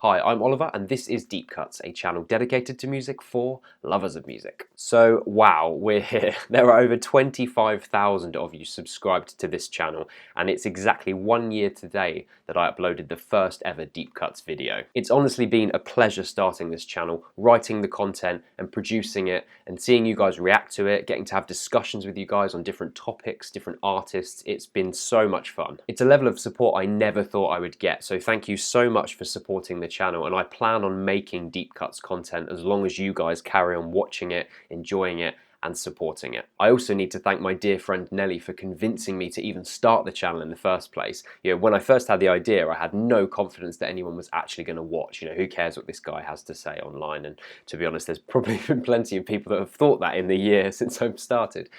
Hi, I'm Oliver and this is Deep Cuts, a channel dedicated to music for lovers of music. So wow, we're here. There are over 25,000 of you subscribed to this channel and it's exactly 1 year today that I uploaded the first ever Deep Cuts video. It's honestly been a pleasure starting this channel, writing the content and producing it and seeing you guys react to it, getting to have discussions with you guys on different topics, different artists. It's been so much fun. It's a level of support I never thought I would get, so thank you so much for supporting the channel, and I plan on making Deep Cuts content as long as you guys carry on watching it, enjoying it and supporting it. I also need to thank my dear friend Nelly for convincing me to even start the channel in the first place. You know, when I first had the idea, I had no confidence that anyone was actually going to watch. You know, who cares what this guy has to say online? And to be honest, there's probably been plenty of people that have thought that in the year since I've started.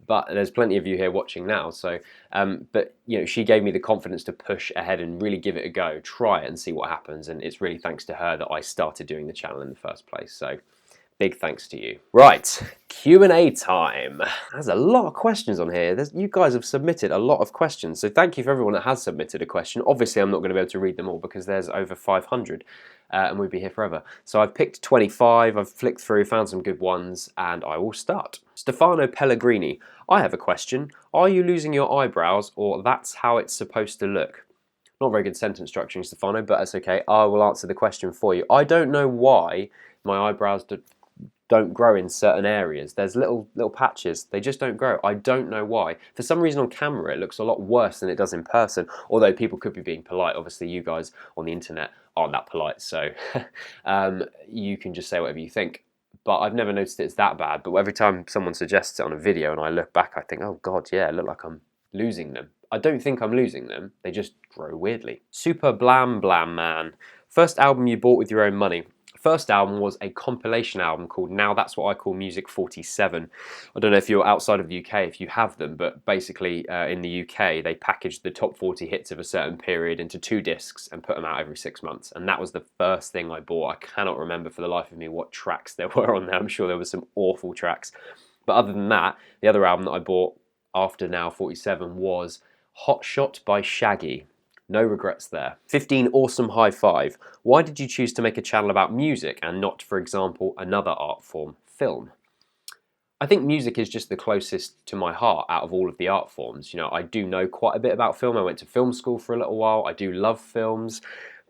But there's plenty of you here watching now, so but you know, she gave me the confidence to push ahead and really give it a go, try it and see what happens, and it's really thanks to her that I started doing the channel in the first place. So big thanks to you. Right, Q&A time. There's a lot of questions on here. You guys have submitted a lot of questions, so thank you for everyone that has submitted a question. Obviously, I'm not going to be able to read them all because there's over 500, and we'd be here forever. So I've picked 25, I've flicked through, found some good ones, and I will start. Stefano Pellegrini, I have a question. Are you losing your eyebrows, or that's how it's supposed to look? Not very good sentence structuring, Stefano, but that's okay. I will answer the question for you. I don't know why my eyebrows don't grow in certain areas. There's little patches, they just don't grow. I don't know why. For some reason on camera it looks a lot worse than it does in person, although people could be being polite. Obviously you guys on the internet aren't that polite, so you can just say whatever you think. But I've never noticed it's that bad, but every time someone suggests it on a video and I look back, I think, oh god, yeah, it look like I'm losing them. I don't think I'm losing them, they just grow weirdly. Super Blam Blam Man. First album you bought with your own money. First album was a compilation album called Now That's What I Call Music 47. I don't know if you're outside of the UK, if you have them, but basically in the UK they packaged the top 40 hits of a certain period into 2 discs and put them out every 6 months, and that was the first thing I bought. I cannot remember for the life of me what tracks there were on there. I'm sure there were some awful tracks, but other than that, the other album that I bought after Now 47 was Hot Shot by Shaggy. No regrets there. 15 Awesome High Five. Why did you choose to make a channel about music and not, for example, another art form, film? I think music is just the closest to my heart out of all of the art forms. You know, I do know quite a bit about film. I went to film school for a little while. I do love films.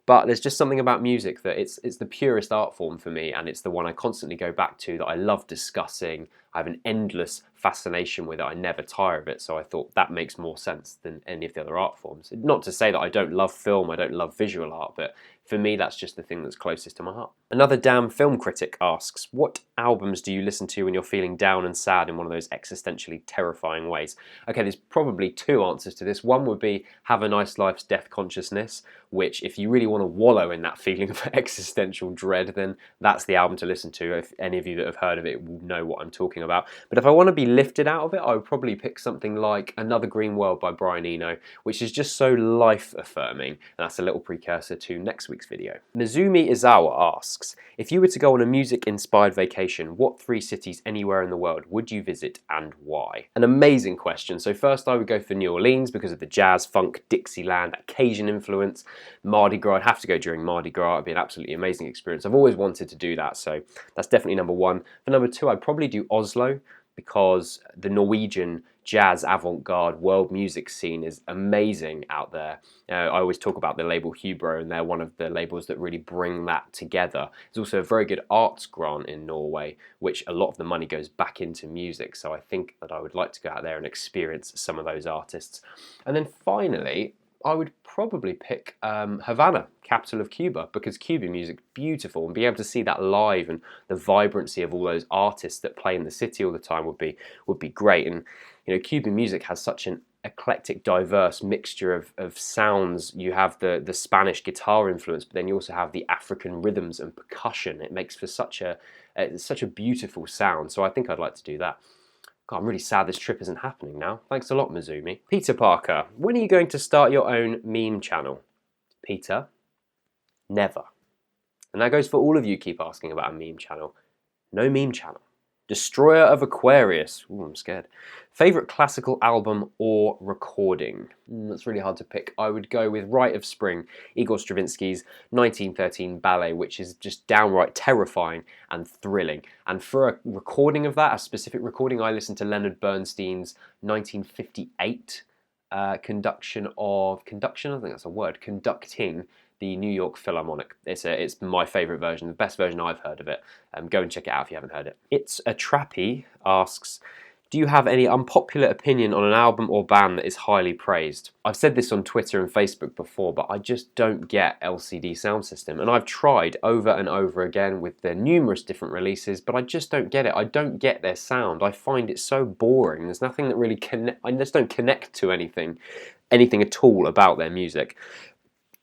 But there's just something about music that it's the purest art form for me, and it's the one I constantly go back to, that I love discussing. I have an endless fascination with it. I never tire of it, so I thought that makes more sense than any of the other art forms. Not to say that I don't love film, I don't love visual art, but for me that's just the thing that's closest to my heart. Another damn film critic asks, what albums do you listen to when you're feeling down and sad in one of those existentially terrifying ways? Okay, there's probably 2 answers to this. One would be Have a Nice Life's Death Consciousness, which if you really want to wallow in that feeling of existential dread, then that's the album to listen to. If any of you that have heard of it will know what I'm talking about. But if I want to be lifted out of it, I would probably pick something like Another Green World by Brian Eno, which is just so life-affirming, and that's a little precursor to next week's video. Mizumi Izawa asks, if you were to go on a music-inspired vacation, what 3 cities anywhere in the world would you visit and why? An amazing question. So first I would go for New Orleans because of the jazz, funk, Dixieland, Cajun influence. Mardi Gras, I'd have to go during Mardi Gras. It'd be an absolutely amazing experience. I've always wanted to do that, so that's definitely number 1. For number 2, I'd probably do Oslo, because the Norwegian jazz avant-garde world music scene is amazing out there. I always talk about the label Hubro, and they're one of the labels that really bring that together. There's also a very good arts grant in Norway, which a lot of the money goes back into music, so I think that I would like to go out there and experience some of those artists. And then finally, I would probably pick Havana, capital of Cuba, because Cuban music's beautiful, and being able to see that live and the vibrancy of all those artists that play in the city all the time would be great. And you know, Cuban music has such an eclectic, diverse mixture of sounds. You have the Spanish guitar influence, but then you also have the African rhythms and percussion. It makes for such a beautiful sound. So I think I'd like to do that. God, I'm really sad this trip isn't happening now. Thanks a lot, Mizumi. Peter Parker, when are you going to start your own meme channel? Peter, never. And that goes for all of you keep asking about a meme channel. No meme channel. Destroyer of Aquarius. Ooh, I'm scared. Favourite classical album or recording? That's really hard to pick. I would go with Rite of Spring, Igor Stravinsky's 1913 ballet, which is just downright terrifying and thrilling. And for a recording of that, a specific recording, I listened to Leonard Bernstein's 1958 conduction, I think that's a word, conducting the New York Philharmonic. It's my favourite version, the best version I've heard of it. Go and check it out if you haven't heard it. It's a Trappy asks, do you have any unpopular opinion on an album or band that is highly praised? I've said this on Twitter and Facebook before, but I just don't get LCD Soundsystem. And I've tried over and over again with their numerous different releases, but I just don't get it. I don't get their sound. I find it so boring. There's nothing that really I just don't connect to anything at all about their music.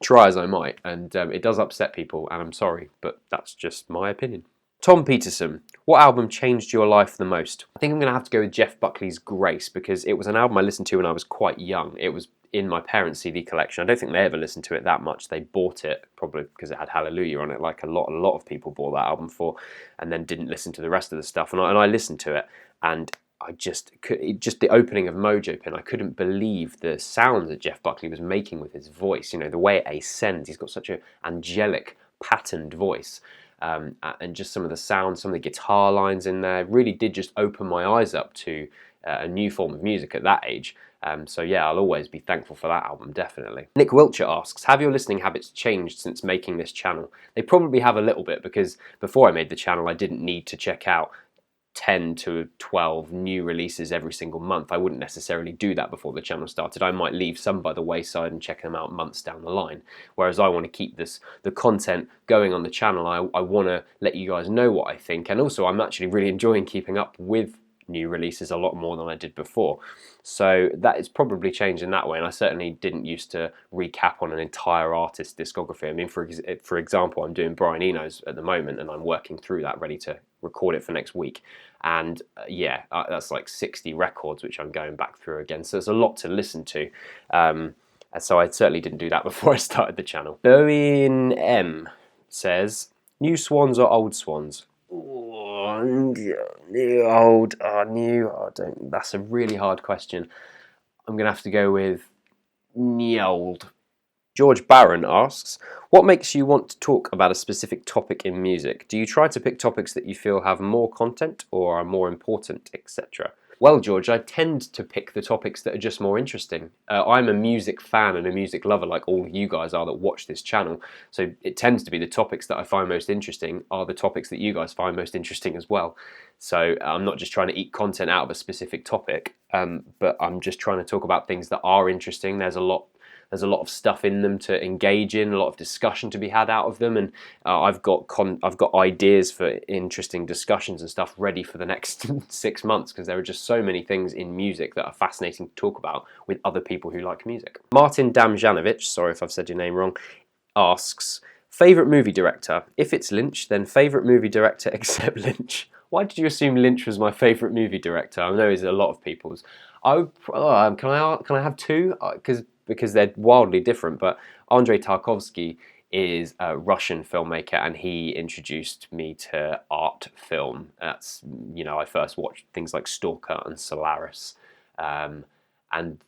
Try as I might, and it does upset people, and I'm sorry, but that's just my opinion. Tom Peterson, what album changed your life the most? I think I'm going to have to go with Jeff Buckley's Grace, because it was an album I listened to when I was quite young. It was in my parents' CD collection. I don't think they ever listened to it that much. They bought it probably because it had Hallelujah on it, like a lot of people bought that album for, and then didn't listen to the rest of the stuff. And I listened to it, and just the opening of Mojo Pin, I couldn't believe the sounds that Jeff Buckley was making with his voice. You know, the way it ascends. He's got such an angelic, patterned voice. And just some of the sounds, some of the guitar lines in there really did just open my eyes up to a new form of music at that age. So yeah, I'll always be thankful for that album, definitely. Nick Wiltshire asks, have your listening habits changed since making this channel? They probably have a little bit, because before I made the channel I didn't need to check out 10 to 12 new releases every single month. I wouldn't necessarily do that before the channel started. I might leave some by the wayside and check them out months down the line. Whereas I want to keep the content going on the channel. I want to let you guys know what I think, and also I'm actually really enjoying keeping up with new releases a lot more than I did before. So that is probably changed in that way, and I certainly didn't used to recap on an entire artist's discography. I mean, for example, I'm doing Brian Eno's at the moment, and I'm working through that, ready to record it for next week. And that's like 60 records, which I'm going back through again. So there's a lot to listen to. And so I certainly didn't do that before I started the channel. Bowen M says, new swans or old swans? New, old, new. That's a really hard question. I'm going to have to go with new old. George Barron asks, what makes you want to talk about a specific topic in music? Do you try to pick topics that you feel have more content or are more important, etc.? Well, George, I tend to pick the topics that are just more interesting. I'm a music fan and a music lover, like all you guys are that watch this channel. So it tends to be the topics that I find most interesting are the topics that you guys find most interesting as well. So I'm not just trying to eat content out of a specific topic, but I'm just trying to talk about things that are interesting. There's a lot of stuff in them to engage in, a lot of discussion to be had out of them, and I've got ideas for interesting discussions and stuff ready for the next 6 months, because there are just so many things in music that are fascinating to talk about with other people who like music. Martin Damjanovic, sorry if I've said your name wrong, asks, favourite movie director? If it's Lynch, then favourite movie director except Lynch. Why did you assume Lynch was my favourite movie director? I know it's a lot of people's. Can I have two? Because they're wildly different, but Andrei Tarkovsky is a Russian filmmaker, and he introduced me to art film. That's, I first watched things like Stalker and Solaris, and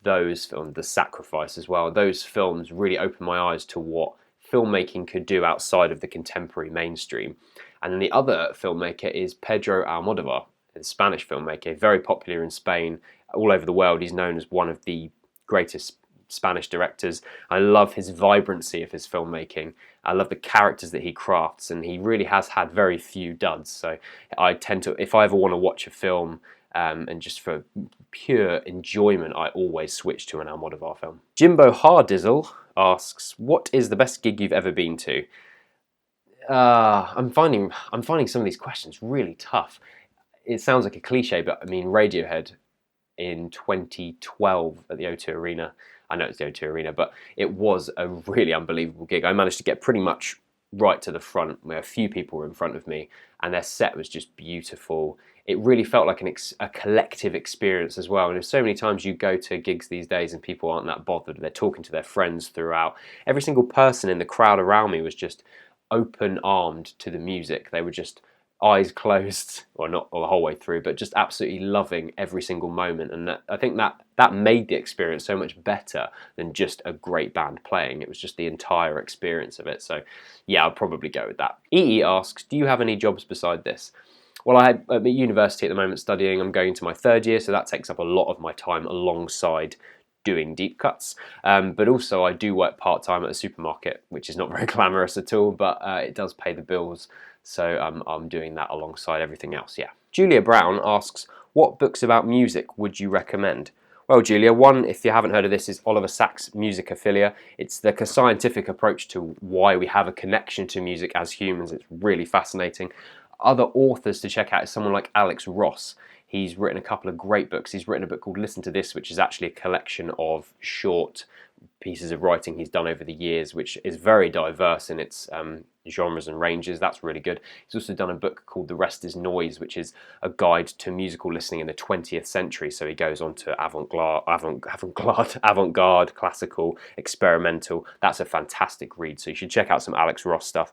those films, The Sacrifice as well. Those films really opened my eyes to what filmmaking could do outside of the contemporary mainstream. And then the other filmmaker is Pedro Almodovar, a Spanish filmmaker, very popular in Spain, all over the world. He's known as one of the greatest Spanish directors. I love his vibrancy of his filmmaking. I love the characters that he crafts, and he really has had very few duds. So I tend to, if I ever want to watch a film and just for pure enjoyment, I always switch to an Almodovar film. Jimbo Hardizzle asks, what is the best gig you've ever been to? I'm finding some of these questions really tough. It sounds like a cliche, but I mean, Radiohead in 2012 at the O2 Arena. I know it's the O2 Arena, but it was a really unbelievable gig. I managed to get pretty much right to the front, where a few people were in front of me, and their set was just beautiful. It really felt like a collective experience as well. And there's so many times you go to gigs these days and people aren't that bothered. They're talking to their friends throughout. Every single person in the crowd around me was just open-armed to the music. They were just eyes closed, or not the whole way through, but just absolutely loving every single moment. And I think that made the experience so much better than just a great band playing. It was just the entire experience of it. So yeah, I'll probably go with that. EE asks, do you have any jobs beside this? Well, I'm at university at the moment studying. I'm going to my third year, so that takes up a lot of my time alongside doing deep cuts. But also I do work part-time at a supermarket, which is not very glamorous at all, but it does pay the bills. So I'm doing that alongside everything else, yeah. Julia Brown asks, what books about music would you recommend? Well, Julia, one, if you haven't heard of this, is Oliver Sacks' Musicophilia. It's like a scientific approach to why we have a connection to music as humans. It's really fascinating. Other authors to check out is someone like Alex Ross. He's written a couple of great books. He's written a book called Listen to This, which is actually a collection of short pieces of writing he's done over the years, which is very diverse in its genres and ranges. That's really good. He's also done a book called The Rest is Noise, which is a guide to musical listening in the 20th century. So he goes on to avant-garde, classical, experimental. That's a fantastic read. So you should check out some Alex Ross stuff.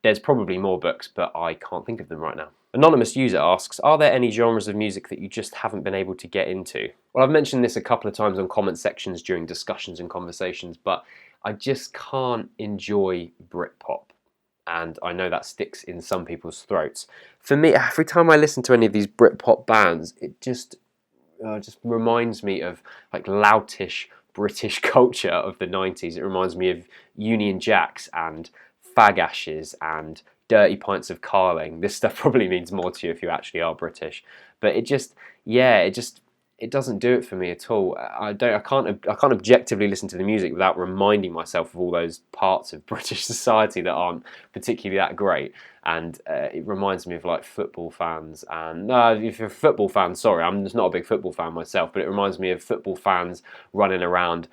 There's probably more books, but I can't think of them right now. Anonymous user asks, are there any genres of music that you just haven't been able to get into? Well, I've mentioned this a couple of times on comment sections during discussions and conversations, but I just can't enjoy Britpop. And I know that sticks in some people's throats. For me, every time I listen to any of these Britpop bands, it just reminds me of like loutish British culture of the 90s. It reminds me of Union Jacks and Fag Ashes and Dirty Pints of Carling. This stuff probably means more to you if you actually are British, but it doesn't do it for me at all. I can't objectively listen to the music without reminding myself of all those parts of British society that aren't particularly that great. And it reminds me of like football fans. And if you're a football fan, sorry, I'm just not a big football fan myself, but it reminds me of football fans running around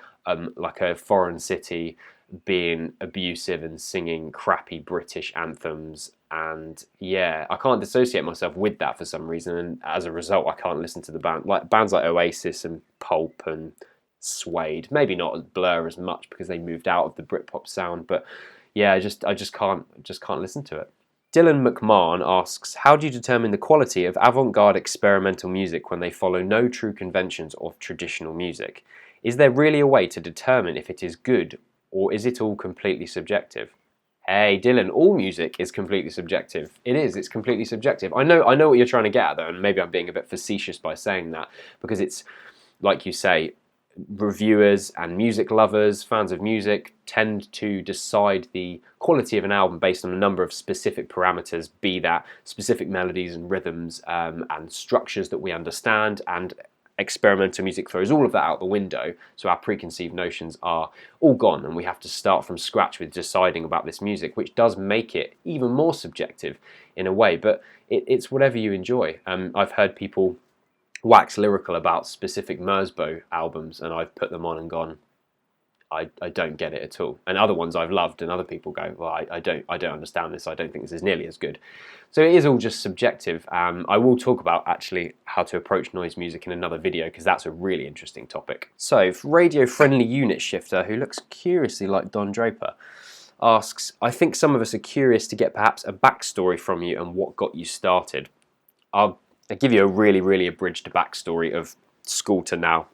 like a foreign city, being abusive and singing crappy British anthems. And yeah, I can't dissociate myself with that for some reason, and as a result I can't listen to the bands like Oasis and Pulp and Suede. Maybe not Blur as much because they moved out of the Britpop sound, but yeah, I just can't listen to it. Dylan McMahon asks, how do you determine the quality of avant-garde experimental music when they follow no true conventions of traditional music? Is there really a way to determine if it is good, or is it all completely subjective? Hey Dylan, all music is completely subjective. It's completely subjective. I know what you're trying to get at though, and maybe I'm being a bit facetious by saying that, because it's, like you say, reviewers and music lovers, fans of music, tend to decide the quality of an album based on a number of specific parameters, be that specific melodies and rhythms and structures that we understand, and experimental music throws all of that out the window, so our preconceived notions are all gone and we have to start from scratch with deciding about this music, which does make it even more subjective in a way, but it's whatever you enjoy. I've heard people wax lyrical about specific Merzbow albums, and I've put them on and gone, I don't get it at all. And other ones I've loved, and other people go, well, I don't understand this. I don't think this is nearly as good. So it is all just subjective. I will talk about actually how to approach noise music in another video, because that's a really interesting topic. So radio-friendly unit shifter, who looks curiously like Don Draper, asks, I think some of us are curious to get perhaps a backstory from you and what got you started. I'll give you a really, really abridged backstory of school to now.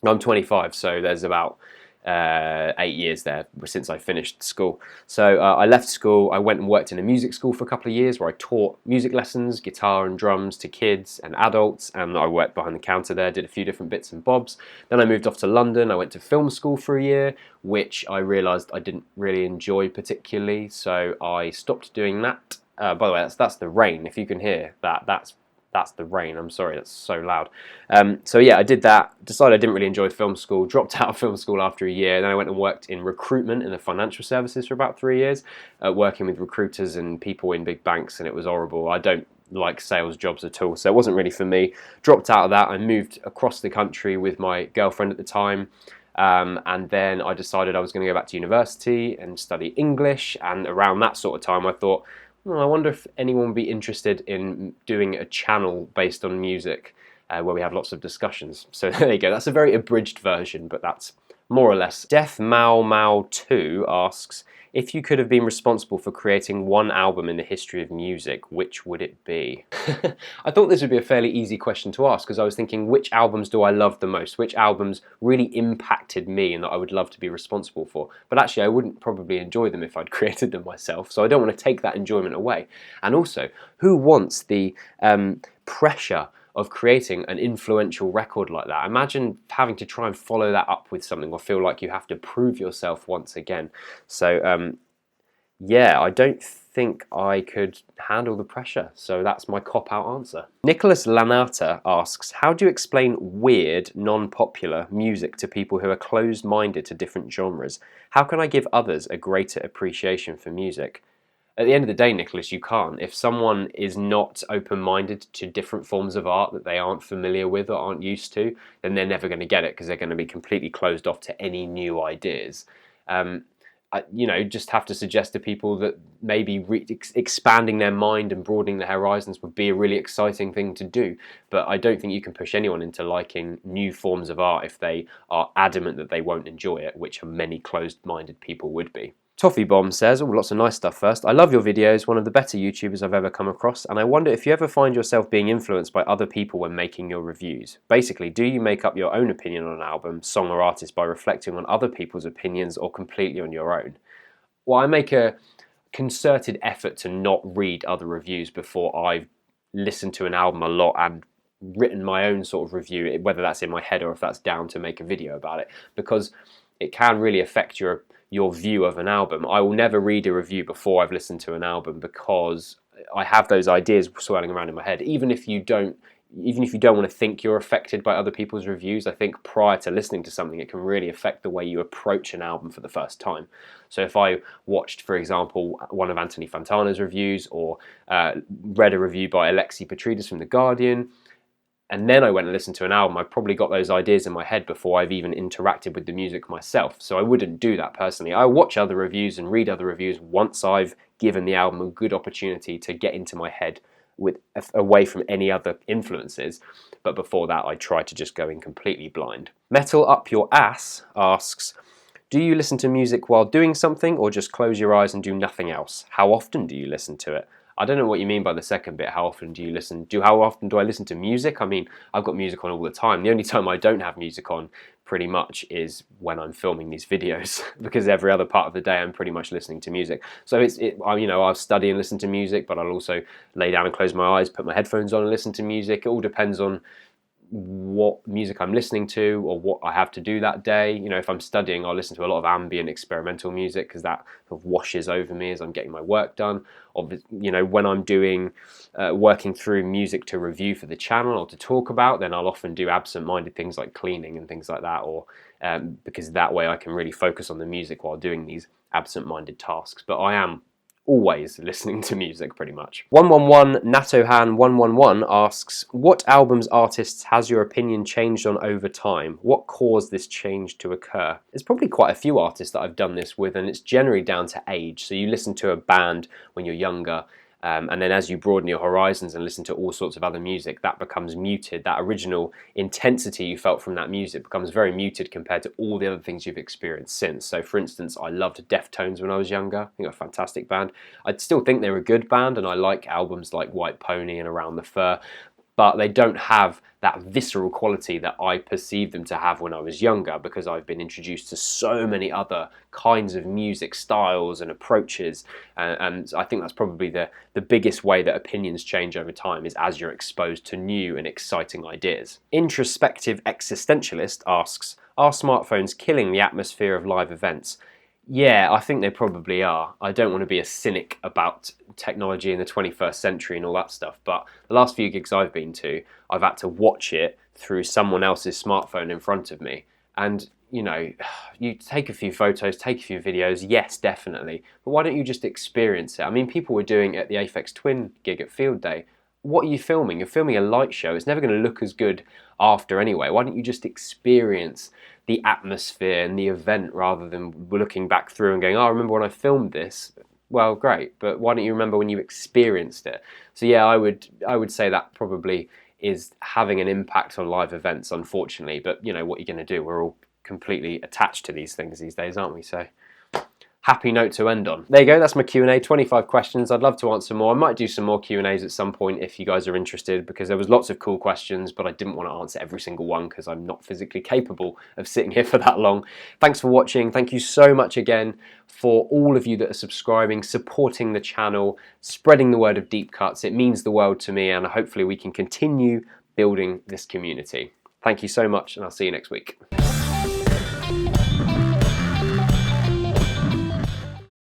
I'm 25, so there's about 8 years there since I finished school. So I left school, I went and worked in a music school for a couple of years where I taught music lessons, guitar and drums to kids and adults, and I worked behind the counter there, did a few different bits and bobs. Then I moved off to London, I went to film school for a year, which I realised I didn't really enjoy particularly, so I stopped doing that. By the way, that's the rain, if you can hear that, that's the rain. I'm sorry, that's so loud. So yeah, I did that, decided I didn't really enjoy film school, dropped out of film school after a year, then I went and worked in recruitment in the financial services for about 3 years, working with recruiters and people in big banks, and it was horrible. I don't like sales jobs at all, so it wasn't really for me. Dropped out of that, I moved across the country with my girlfriend at the time, and then I decided I was going to go back to university and study English, and around that sort of time I thought, I wonder if anyone would be interested in doing a channel based on music. where we have lots of discussions. So there you go. That's a very abridged version, but that's more or less. Death Mao Mao 2 asks, if you could have been responsible for creating one album in the history of music, which would it be? I thought this would be a fairly easy question to ask, because I was thinking, which albums do I love the most? Which albums really impacted me and that I would love to be responsible for? But actually, I wouldn't probably enjoy them if I'd created them myself, so I don't want to take that enjoyment away. And also, who wants the pressure of creating an influential record like that? Imagine having to try and follow that up with something, or feel like you have to prove yourself once again. So yeah, I don't think I could handle the pressure, so that's my cop-out answer. Nicholas Lanata asks, how do you explain weird, non-popular music to people who are closed-minded to different genres? How can I give others a greater appreciation for music? At the end of the day, Nicholas, you can't. If someone is not open-minded to different forms of art that they aren't familiar with or aren't used to, then they're never going to get it, because they're going to be completely closed off to any new ideas. Just have to suggest to people that maybe expanding their mind and broadening their horizons would be a really exciting thing to do. But I don't think you can push anyone into liking new forms of art if they are adamant that they won't enjoy it, which many closed-minded people would be. Toffee Bomb says, oh, lots of nice stuff first. I love your videos, one of the better YouTubers I've ever come across, and I wonder if you ever find yourself being influenced by other people when making your reviews. Basically, do you make up your own opinion on an album, song or artist by reflecting on other people's opinions, or completely on your own? Well, I make a concerted effort to not read other reviews before I've listened to an album a lot and written my own sort of review, whether that's in my head or if that's down to make a video about it, because it can really affect your view of an album. I will never read a review before I've listened to an album, because I have those ideas swirling around in my head. Even if you don't want to think you're affected by other people's reviews, I think prior to listening to something, it can really affect the way you approach an album for the first time. So if I watched, for example, one of Anthony Fantana's reviews, or read a review by Alexi Petridis from The Guardian, and then I went and listened to an album, I've probably got those ideas in my head before I've even interacted with the music myself. So I wouldn't do that personally. I watch other reviews and read other reviews once I've given the album a good opportunity to get into my head away from any other influences. But before that, I try to just go in completely blind. Metal Up Your Ass asks, do you listen to music while doing something, or just close your eyes and do nothing else? How often do you listen to it? I don't know what you mean by the second bit. How often do you listen? How often do I listen to music? I mean, I've got music on all the time. The only time I don't have music on, pretty much, is when I'm filming these videos, because every other part of the day I'm pretty much listening to music. So I'll study and listen to music, but I'll also lay down and close my eyes, put my headphones on and listen to music. It all depends on what music I'm listening to or what I have to do that day. If I'm studying, I'll listen to a lot of ambient experimental music, because that sort of washes over me as I'm getting my work done. When I'm doing working through music to review for the channel or to talk about, then I'll often do absent-minded things like cleaning and things like that, or because that way I can really focus on the music while doing these absent-minded tasks. But I am always listening to music, pretty much. 111 Natohan 111 asks, what albums, artists has your opinion changed on over time? What caused this change to occur? There's probably quite a few artists that I've done this with, and it's generally down to age. So you listen to a band when you're younger, and then as you broaden your horizons and listen to all sorts of other music, that becomes muted. That original intensity you felt from that music becomes very muted compared to all the other things you've experienced since. So for instance, I loved Deftones when I was younger. I think they're a fantastic band. I still think they're a good band, and I like albums like White Pony and Around the Fur, but they don't have that visceral quality that I perceived them to have when I was younger, because I've been introduced to so many other kinds of music styles and approaches, and I think that's probably the biggest way that opinions change over time, is as you're exposed to new and exciting ideas. Introspective Existentialist asks, are smartphones killing the atmosphere of live events? Yeah, I think they probably are. I don't want to be a cynic about technology in the 21st century and all that stuff, but the last few gigs I've been to, I've had to watch it through someone else's smartphone in front of me. And, you take a few photos, take a few videos, yes, definitely, but why don't you just experience it? I mean, people were doing it at the Aphex Twin gig at Field Day. What are you filming? You're filming a light show. It's never going to look as good after anyway. Why don't you just experience the atmosphere and the event, rather than looking back through and going, oh, I remember when I filmed this. Well, great, but why don't you remember when you experienced it? So yeah, I would say that probably is having an impact on live events, unfortunately. But you know, what you're going to do? We're all completely attached to these things these days, aren't we? So happy note to end on. There you go, that's my Q&A, 25 questions. I'd love to answer more. I might do some more Q&As at some point if you guys are interested, because there was lots of cool questions, but I didn't want to answer every single one because I'm not physically capable of sitting here for that long. Thanks for watching. Thank you so much again for all of you that are subscribing, supporting the channel, spreading the word of Deep Cuts. It means the world to me, and hopefully we can continue building this community. Thank you so much, and I'll see you next week.